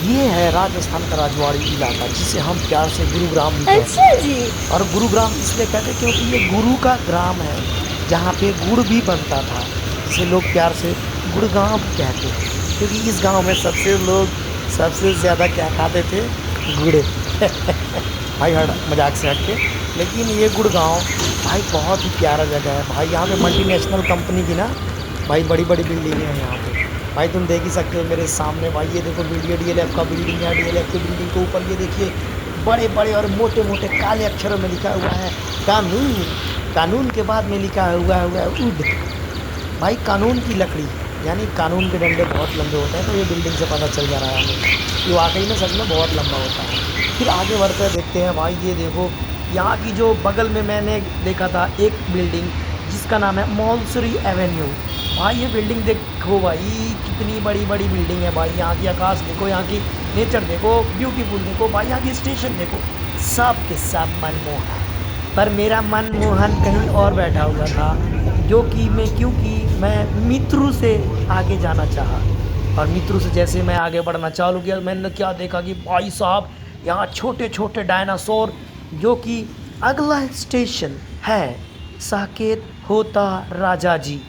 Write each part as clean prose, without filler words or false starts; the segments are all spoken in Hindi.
ये है राजस्थान का राजवाड़ी इलाका जिसे हम प्यार से गुरुग्राम भी कहते अच्छा हैं। जी। और गुरुग्राम इसलिए कहते हैं क्योंकि ये गुरु का ग्राम है जहाँ पे गुड़ भी बनता था, जिसे लोग प्यार से गुड़गांव भी कहते हैं। क्योंकि इस गांव में सबसे ज़्यादा क्या खाते थे? गुड़। भाई हट मजाक से हट के, लेकिन ये गुड़गांव भाई बहुत ही प्यारा जगह है भाई। यहाँ पे मल्टीनेशनल कंपनी की ना भाई बड़ी बड़ी बिल्डिंगें हैं यहाँ पे। भाई तुम देख ही सकते हो मेरे सामने भाई, ये देखो डीएलएफ का बिल्डिंग है। डीएलएफ की बिल्डिंग के ऊपर ये देखिए बड़े बड़े और मोटे मोटे काले अक्षरों में लिखा हुआ है कानून। कानून के बाद में लिखा हुआ है उड। भाई कानून की लकड़ी यानी कानून के डंडे बहुत लंबे होते हैं, तो ये बिल्डिंग से पता चल जा रहा है हमें कि वाकई में सच में बहुत लंबा होता है। फिर आगे बढ़ते हैं, देखते हैं भाई। ये देखो यहाँ की जो बगल में मैंने देखा था एक बिल्डिंग जिसका नाम है मौलसरी एवेन्यू। भाई ये बिल्डिंग देखो भाई, कितनी बड़ी बड़ी बिल्डिंग है भाई। यहाँ की आकाश देखो, यहाँ की नेचर देखो, ब्यूटीफुल देखो भाई, यहाँ की स्टेशन देखो, सब के सब मनमोहक। पर मेरा मनमोहन कहीं और बैठा हुआ था, जो कि मैं क्योंकि मैं मित्रू से आगे जाना चाहा। और मित्रू से जैसे मैं आगे बढ़ना चालू किया, मैंने क्या देखा कि भाई साहब यहाँ छोटे छोटे डायनासोर, जो कि अगला स्टेशन है साकेत होता राजा जी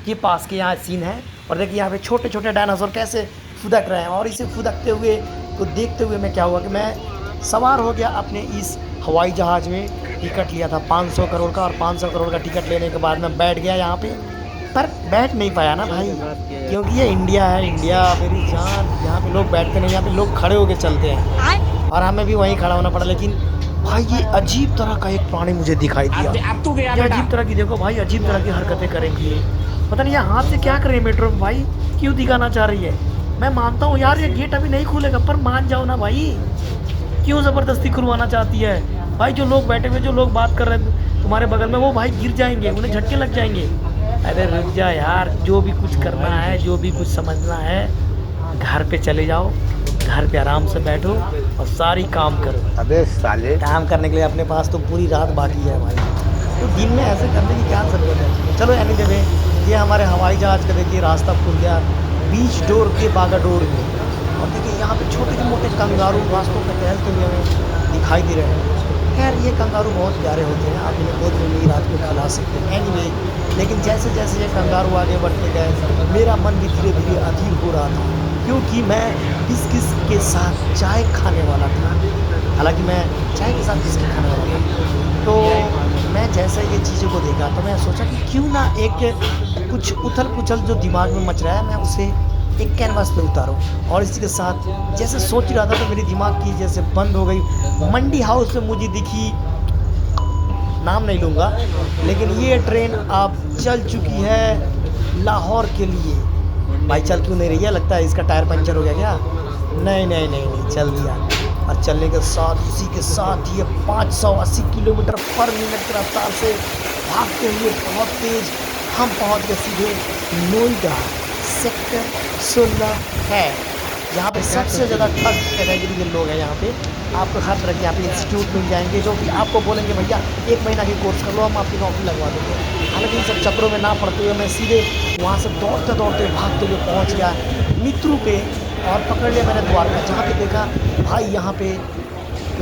के पास के यहाँ सीन है। और देखिए यहाँ पे छोटे छोटे डायनासोर कैसे फुदक रहे हैं। और इसे फुदकते हुए को देखते हुए मैं क्या हुआ कि मैं सवार हो गया अपने इस हवाई जहाज़ में। टिकट लिया था 500 करोड़ का, और 500 करोड़ का टिकट लेने के बाद मैं बैठ गया यहाँ पे। पर बैठ नहीं पाया ना भाई, क्योंकि ये इंडिया है। इंडिया मेरी जान, यहाँ पे लोग बैठते नहीं, यहाँ पे लोग खड़े होके चलते हैं, और हमें भी वहीं खड़ा होना पड़ा। लेकिन भाई ये अजीब तरह का एक प्राणी मुझे दिखाई दिया। ये अजीब तरह की, देखो भाई, अजीब तरह की हरकतें करेंगी ये। पता नहीं ये हाथ से क्या कर रही है मेट्रो में भाई, क्यों दिखाना चाह रही है। मैं मानता हूँ यार ये गेट अभी नहीं खुलेगा, पर मान जाओ ना भाई, क्यों ज़बरदस्ती खुलवाना चाहती है। भाई जो लोग बैठे हुए, जो लोग बात कर रहे हैं तुम्हारे बगल में, वो भाई गिर जाएंगे, उन्हें झटके लग जाएंगे। अरे रुक जा यार, जो भी कुछ करना है, जो भी कुछ समझना है, घर पे चले जाओ, घर पे आराम से बैठो और सारी काम करो। अबे साले। काम करने के लिए अपने पास तो पूरी रात बाकी है भाई, तो दिन में ऐसे करने की क्या ज़रूरत है। चलो यानी जब ये हमारे हवाई जहाज़ का देखिए रास्ता खुल गया बीच डोर के बागाडोर में। और देखिए यहाँ पे छोटे मोटे कंगारू रास्तों पे टहलते हुए हमें दिखाई दे रहे हैं। खैर ये कंगारू बहुत प्यारे होते हैं, आप इन्हें गोद में भी रात को खिला सकते हैं एनीवे। लेकिन जैसे जैसे ये कंगारू आगे बढ़ते गए, मेरा मन भी धीरे धीरे अधीर हो रहा था, क्योंकि मैं बिस्किट के साथ चाय खाने वाला था। हालांकि मैं चाय के साथ बिस्किट खाने वाला था। तो मैं जैसे ये चीज़ों को देखा तो मैं सोचा कि क्यों ना एक कुछ उथल पुथल जो दिमाग में मच रहा है, मैं उसे एक कैनवास पे उतारूं। और इसी के साथ जैसे सोच रहा था तो मेरी दिमाग की जैसे बंद हो गई। मंडी हाउस में मुझे दिखी, नाम नहीं लूँगा, लेकिन ये ट्रेन अब चल चुकी है लाहौर के लिए। भाई चल क्यों नहीं रही है, लगता है इसका टायर पंचर हो गया क्या? नहीं, चल दिया। और चलने के साथ इसी के साथ ये 580 किलोमीटर पर मिनट की रफ्तार से भागते हुए बहुत तेज हम पहुंच गए सीधे नोएडा सेक्टर 16 है, जहाँ पे सबसे ज़्यादा थर्ड कैटेगरी के लोग हैं। यहाँ पे आपको हर तरह के यहाँ पे इंस्टीट्यूट मिल जाएंगे, जो कि आपको बोलेंगे भैया 1 महीना की कोर्स कर लो, हम आपकी नौकरी लगवा देंगे। हालांकि इन सब चक्करों में ना पड़ते हुए मैं सीधे वहाँ से दौड़ते दौड़ते भागते हुए पहुँच गया मित्रू पे। और पकड़ लिया मैंने द्वारका, जहाँ पे देखा भाई यहाँ पे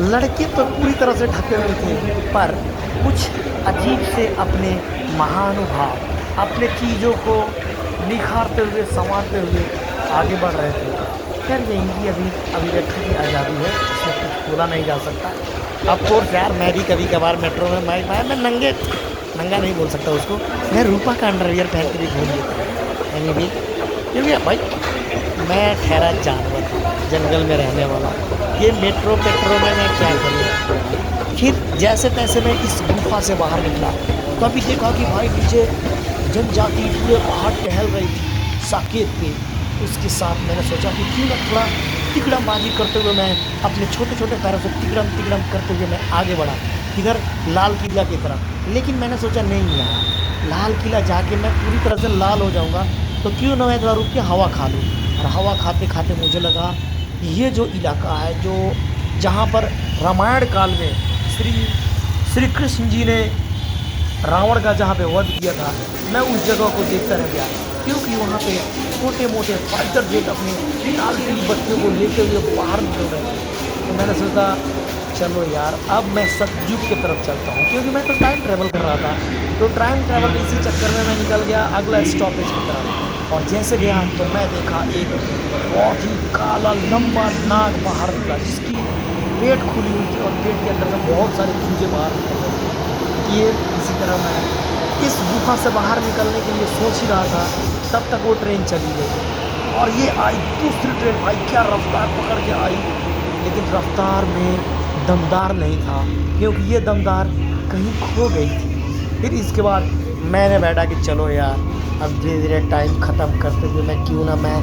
लड़के तो पूरी तरह से ढके हुए थे, पर कुछ अजीब से अपने महानुभाव अपने चीज़ों को निखारते हुए संवारते हुए आगे बढ़ रहे थे। खैर ये इनकी अभिव्यक्ति की आज़ादी है, इसमें कुछ बोला नहीं जा सकता। अब कोर्स यार मैं भी कभी कभार मेट्रो में मैं नंगा नहीं बोल सकता उसको, मैं रूपा का अंडरवियर पहन के भी घूम लेता हूँ यानी भी, क्योंकि भाई मैं ठहरा जानवर, जंगल में रहने वाला, ये मेट्रो में मैं क्या करूँ। फिर जैसे तैसे मैं इस गुफा से बाहर निकला तो अभी देखा कि भाई नीचे जनजाति पूरे पहाड़ टहल रही थी साकेत पे। उसके साथ मैंने सोचा कि क्यों ना थोड़ा तिकड़मबाजी करते हुए मैं अपने छोटे छोटे पैरों से तिकड़म करते हुए मैं आगे बढ़ा इधर लाल किला की तरफ। लेकिन मैंने सोचा नहीं यार, लाल किला जाके मैं पूरी तरह से लाल हो जाऊंगा, तो क्यों ना मैं थोड़ा रुक के हवा खा लूँ। और हवा खाते खाते मुझे लगा ये जो इलाका है, जो जहाँ पर रामायण काल में श्री कृष्ण जी ने रावण का जहाँ पे वध किया था, मैं उस जगह को देखता रह गया, क्योंकि वहाँ पे छोटे मोटे फाइटर जेट अपने लाल पीली बत्तियों को लेते हुए बाहर निकल रहे थे। तो मैंने सोचा चलो यार अब मैं सतयुग की तरफ चलता हूँ, क्योंकि मैं तो टाइम ट्रैवल कर रहा था। तो टाइम ट्रैवल इसी चक्कर में मैं निकल गया अगला स्टॉपेज की तरफ। और जैसे गया तो मैं देखा एक बहुत ही काला लंबा नाग बाहर निकला, जिसकी पेट खुली हुई थी और पेट के अंदर से बहुत सारे चूजे बाहर निकल रहे थे। ये इसी तरह मैं इस गुफा से बाहर निकलने के लिए सोच ही रहा था, तब तक वो ट्रेन चली गई। और ये आई दूसरी ट्रेन, भाई क्या रफ्तार पकड़ के आई, लेकिन रफ्तार में दमदार नहीं था, क्योंकि ये दमदार कहीं खो गई थी। फिर इसके बाद मैंने बैठा कि चलो यार अब धीरे धीरे टाइम ख़त्म करते हुए मैं क्यों ना मैं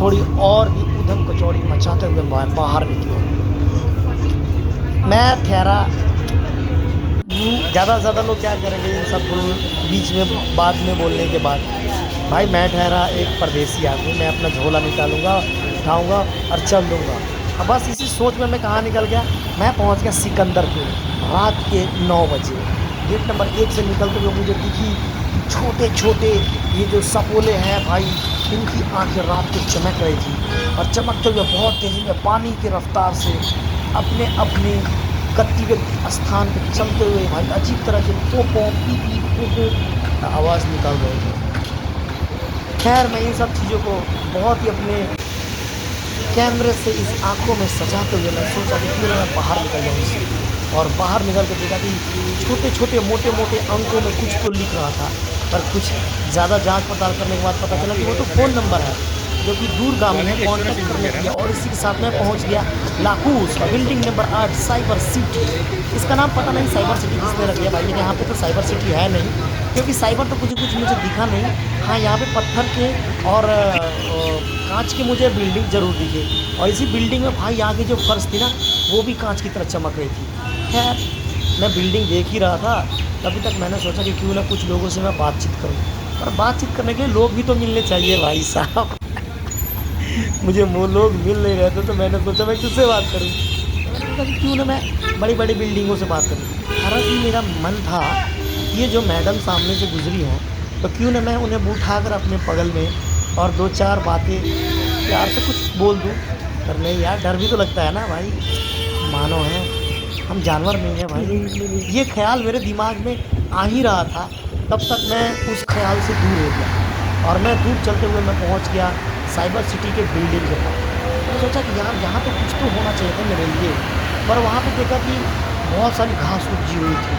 थोड़ी और भी उधम कचौड़ी मचाते हुए बाहर निकलूँ। मैं ठहरा, ज़्यादा से ज़्यादा लोग क्या करेंगे इन सब बीच में बाद में बोलने के बाद। भाई मैं ठहरा एक परदेसी आदमी, मैं अपना झोला निकालूंगा, उठाऊंगा और चल दूंगा। अब बस इसी सोच में मैं कहाँ निकल गया, मैं पहुँच गया सिकंदरपुर रात के 9 बजे। गेट नंबर 1 से निकलते हुए मुझे दिखी छोटे छोटे ये जो सपोले हैं भाई, इनकी आंखें रात को चमक रही थी और चमकते हुए बहुत तेज़ी में पानी की रफ्तार से अपने अपने गतिविध स्थान पर चलते हुए भाई अजीब तरह के पोपो पी पी पोपो आवाज़ निकाल रहे थे। खैर मैं इन सब चीज़ों को बहुत ही अपने कैमरे से इस आंखों में सजाते हुए मैं सोचा कि क्यों मैं बाहर निकल जाऊँ इससे। और बाहर निकल के देखा कि छोटे छोटे मोटे मोटे अंकों में कुछ तो लिख रहा था, पर कुछ ज़्यादा जांच पड़ताल करने के बाद पता चला कि वो तो फ़ोन नंबर है जो कि दूरगामी है कॉन्टैक्ट करने के लिए। और इसी के साथ मैं पहुंच गया लाकूस बिल्डिंग नंबर 8 साइबर सिटी। इसका नाम पता नहीं साइबर सिटी किसने रख दिया भाई, लेकिन यहाँ पे तो साइबर सिटी है नहीं, क्योंकि साइबर तो कुछ कुछ मुझे दिखा नहीं। हाँ यहाँ पे पत्थर के और कांच के मुझे बिल्डिंग ज़रूर दिखे, और इसी बिल्डिंग में भाई यहाँ की जो फर्श थी ना वो भी कांच की तरह चमक रही थी। खैर मैं बिल्डिंग देख ही रहा था, तभी तक मैंने सोचा कि क्यों ना कुछ लोगों से मैं बातचीत करूँ, और बातचीत करने के लिए लोग भी तो मिलने चाहिए भाई साहब। मुझे वो लोग मिल नहीं रहे थे, तो मैंने सोचा मैं किससे बात करूँ। मैंने सोचा कि क्यों ना मैं बड़ी बड़ी बिल्डिंगों से बात करूँ। हालांकि मेरा मन था ये जो मैडम सामने से गुजरी हैं, तो क्यों ना मैं उन्हें उठाकर अपने बगल में और 2-4 बातें प्यार से कुछ बोल दूँ। पर नहीं यार, डर भी तो लगता है ना भाई, मानो है हम जानवर नहीं है भाई। ये ख्याल मेरे दिमाग में आ ही रहा था, तब तक मैं उस ख्याल से दूर हो गया और मैं दूर चलते हुए मैं पहुंच गया साइबर सिटी के बिल्डिंग के पास। मैंने सोचा कि यार यहाँ तो कुछ तो होना चाहिए था मेरे लिए, पर वहाँ पे देखा कि बहुत सारी घास उपजी हुई थी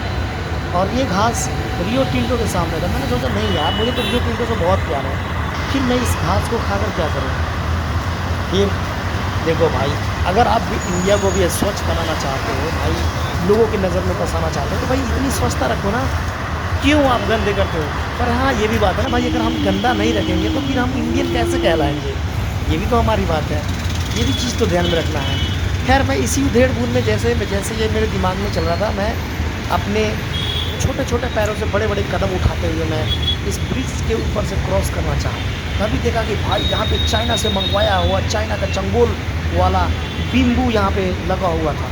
और ये घास रियो टिंटो के सामने था। मैंने सोचा नहीं यार, मुझे तो रियो टिंटो से बहुत प्यार है, फिर मैं इस घास को खाकर क्या करूँ। फिर देखो भाई, अगर आप भी इंडिया को भी स्वच्छ बनाना चाहते हो भाई, लोगों की नज़र में बसाना चाहते हो, तो भाई इतनी स्वच्छता रखो ना, क्यों आप गंदे करते हो। पर हाँ ये भी बात है ना भाई, अगर हम गंदा नहीं रखेंगे तो फिर हम इंडियन कैसे कहलाएंगे, ये भी तो हमारी बात है, ये भी चीज़ तो ध्यान में रखना है। खैर मैं इसी उधेड़-बुन में जैसे ये मेरे दिमाग में चल रहा था, मैं अपने छोटे छोटे पैरों से बड़े बड़े कदम उठाते हुए मैं इस ब्रिज के ऊपर से क्रॉस करना चाहा। तभी देखा कि भाई यहाँ पे चाइना से मंगवाया हुआ चाइना का चंगोल वाला बिम्बू यहाँ पे लगा हुआ था,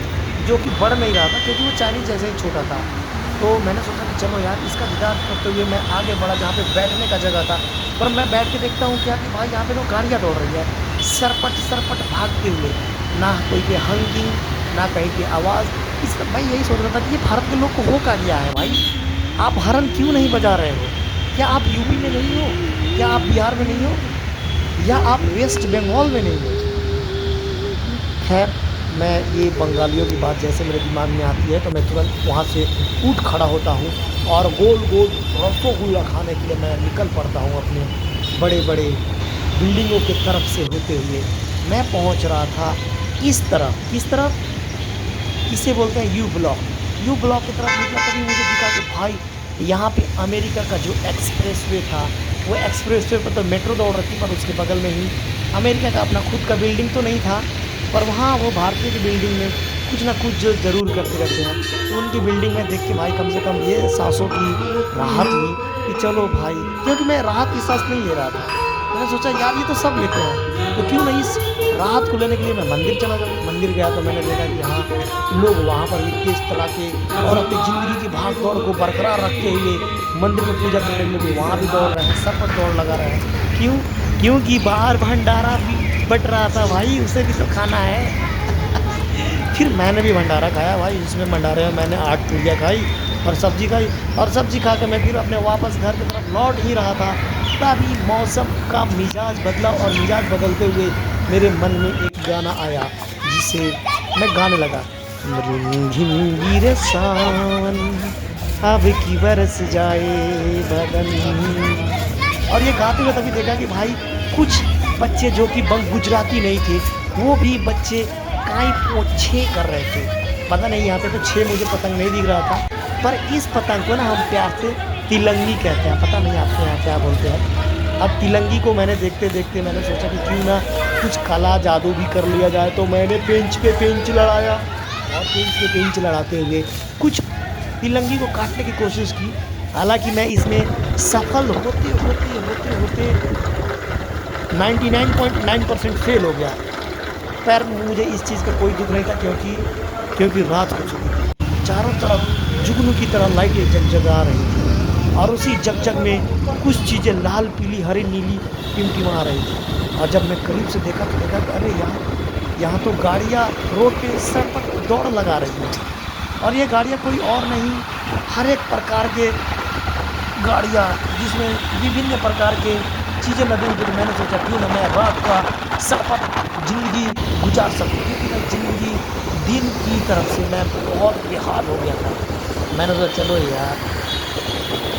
जो कि बढ़ नहीं रहा था क्योंकि वो चाइनीज जैसे ही छोटा था। तो मैंने सोचा कि चलो यार इसका दीदार करते हुए मैं आगे बढ़ा जहाँ पे बैठने का जगह था। पर मैं बैठ के देखता हूँ क्या कि भाई यहाँ पे तो गाड़ियाँ दौड़ रही है सरपट सरपट भागते हुए, ना कोई के हंगिंग ना कहीं की आवाज़। इस भाई यही सोच रहा था कि ये भारत के लोग को हो क्या गया है भाई, आप हॉर्न क्यों नहीं बजा रहे हो? क्या आप यूपी में नहीं हो? क्या आप बिहार में नहीं हो? या आप वेस्ट बंगाल में नहीं हो? खैर मैं ये बंगालियों की बात जैसे मेरे दिमाग में आती है तो मैं तुरंत वहाँ से उठ खड़ा होता हूँ और गोल गोल रसगुल्ला खाने के लिए मैं निकल पड़ता हूँ अपने बड़े बड़े बिल्डिंगों की तरफ से होते हुए। मैं पहुँच रहा था इस तरफ, किस तरफ, इसे बोलते हैं यू ब्लॉक। यू ब्लॉक की तरफ निकला तभी मुझे दिखा कि भाई यहाँ पे अमेरिका का जो एक्सप्रेसवे था, वो एक्सप्रेसवे पर तो मेट्रो दौड़ रही थी, पर उसके बगल में ही अमेरिका का अपना खुद का बिल्डिंग तो नहीं था, पर वहाँ वो भारतीय की बिल्डिंग में कुछ ना कुछ जो ज़रूर करते रहते हैं। तो उनकी बिल्डिंग में देख के भाई कम से कम ये सांसों की राहत हुई कि चलो भाई, क्योंकि मैं राहत की सांस नहीं ले रहा था। मैंने सोचा यार ये तो सब लेते हैं, तो क्यों नहीं इस राहत को लेने के लिए मैं मंदिर चला जाऊँ। मंदिर गया तो मैंने देखा कि हाँ लोग वहाँ पर भी तेज तड़ाके और अपनी ज़िंदगी की भाग दौड़ को बरकरार रखते हुए मंदिर में पूजा करने के लिए वहाँ भी दौड़ रहे हैं, सब पर दौड़ लगा रहे हैं। क्यों? क्योंकि बाहर भंडारा भी बट रहा था भाई, उसे भी तो खाना है। फिर मैंने भी भंडारा खाया भाई, जिसमें भंडारे में मैंने 8 पूरियाँ खाई और सब्जी खाई। और सब्जी खा के मैं फिर अपने वापस घर की तरफ लौट ही रहा था, तभी मौसम का मिजाज बदला, और मिजाज बदलते हुए मेरे मन में एक गाना आया, जिसे मैं गाने लगा। रिमझिम गिरे सावन, अब की बरस जाए बदन। और ये गाते हुए तभी देखा कि भाई कुछ बच्चे जो कि बंग गुजराती नहीं थे, वो भी बच्चे काई पोछे कर रहे थे। पता नहीं, यहाँ पे तो छः मुझे पतंग नहीं दिख रहा था, पर इस पतंग को ना हम प्यार से तिलंगी कहते हैं। पता नहीं आपके यहाँ क्या बोलते हैं। अब तिलंगी को मैंने देखते देखते मैंने सोचा कि क्यों ना कुछ कला जादू भी कर लिया जाए, तो मैंने पेंच पे पेंच लड़ाया, और पेंच पे पेंच लड़ाते हुए कुछ तिलंगी को काटने की कोशिश की। हालांकि मैं इसमें सफल होते होते होते होते 99.9% फेल हो गया। पर मुझे इस चीज़ का कोई दुख नहीं था, क्योंकि रात हो चुकी थी, चारों तरफ जुगनू की तरह लाइटें जगजगा रही थी, और उसी जगजग में कुछ चीज़ें लाल पीली हरी नीली टिमटिमा रही थी। और जब मैं करीब से देखा तो देखा कि अरे यहाँ तो गाड़ियाँ रोड पे सड़क पर दौड़ लगा रही हैं। और ये गाड़ियाँ कोई और नहीं, हर एक प्रकार के गाड़ियाँ, जिसमें विभिन्न प्रकार के चीज़ें लगी हुई थी। तो मैंने सोचा क्यों ना मैं रात का सफ़र ज़िंदगी गुजार सकूँ, क्योंकि मैं ज़िंदगी दिन की तरफ से मैं बहुत बेहाल हो गया था। मैंने सोचा चलो यार,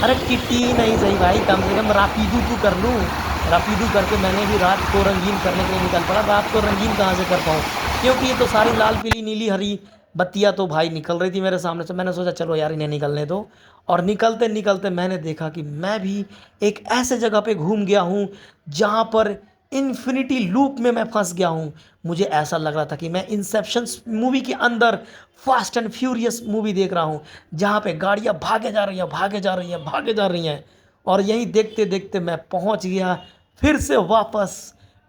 अरे किट्टी नहीं सही भाई, कम से कम रापीदू तो कर लूँ। रापीदू करके मैंने भी रात को रंगीन करने के लिए निकल पड़ा। रात को रंगीन कहाँ से कर पाऊँ, क्योंकि ये तो सारी लाल पीली नीली हरी बत्तियाँ तो भाई निकल रही थी मेरे सामने से। मैंने सोचा चलो यार इन्हें निकलने दो। और निकलते निकलते मैंने देखा कि मैं भी एक ऐसे जगह पे घूम गया हूँ, जहाँ पर इन्फिनिटी लूप में मैं फंस गया हूँ। मुझे ऐसा लग रहा था कि मैं इंसेप्शन मूवी के अंदर फास्ट एंड फ्यूरियस मूवी देख रहा हूँ, जहाँ पे गाड़ियाँ भागे जा रही हैं, भागे जा रही हैं, भागे जा रही हैं। और यहीं देखते देखते मैं पहुँच गया फिर से वापस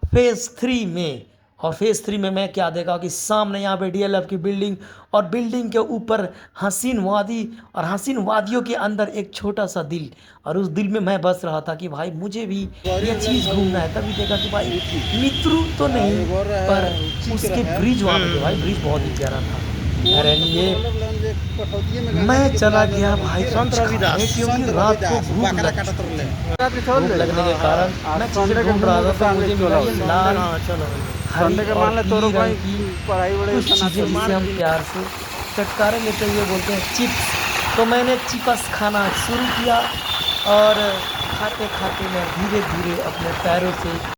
फेज़ 3 में। और फेज़ 3 में मैं क्या देखा कि सामने यहाँ पे डीएलएफ की बिल्डिंग, और बिल्डिंग के ऊपर हसीन वादी, और हसीन वादियों के अंदर एक छोटा सा दिल। और उस दिल में मैं बस रहा था कि भाई मुझे भी ये चीज़ घूमना है। तभी देखा कि भाई मित्रु तो नहीं, पर उसके ब्रिज वहाँ पे थे भाई, ब्रिज बहुत ही प्यारा था। अरे ये मैं चला गया भाई कुछ खाने, क्योंकि रात को भूख लगने के कारण मैं चीज़ें ढूंढ रहा था, तो मुझे मिला ये लाल हरी और पीली रंग की कुछ चीज़ें, जिसे हम प्यार से चटकारे लेते हुए बोलते हैं चिप्स। तो मैंने चिप्स खाना शुरू किया, और खाते खाते मैं धीरे धीरे अपने पैरों से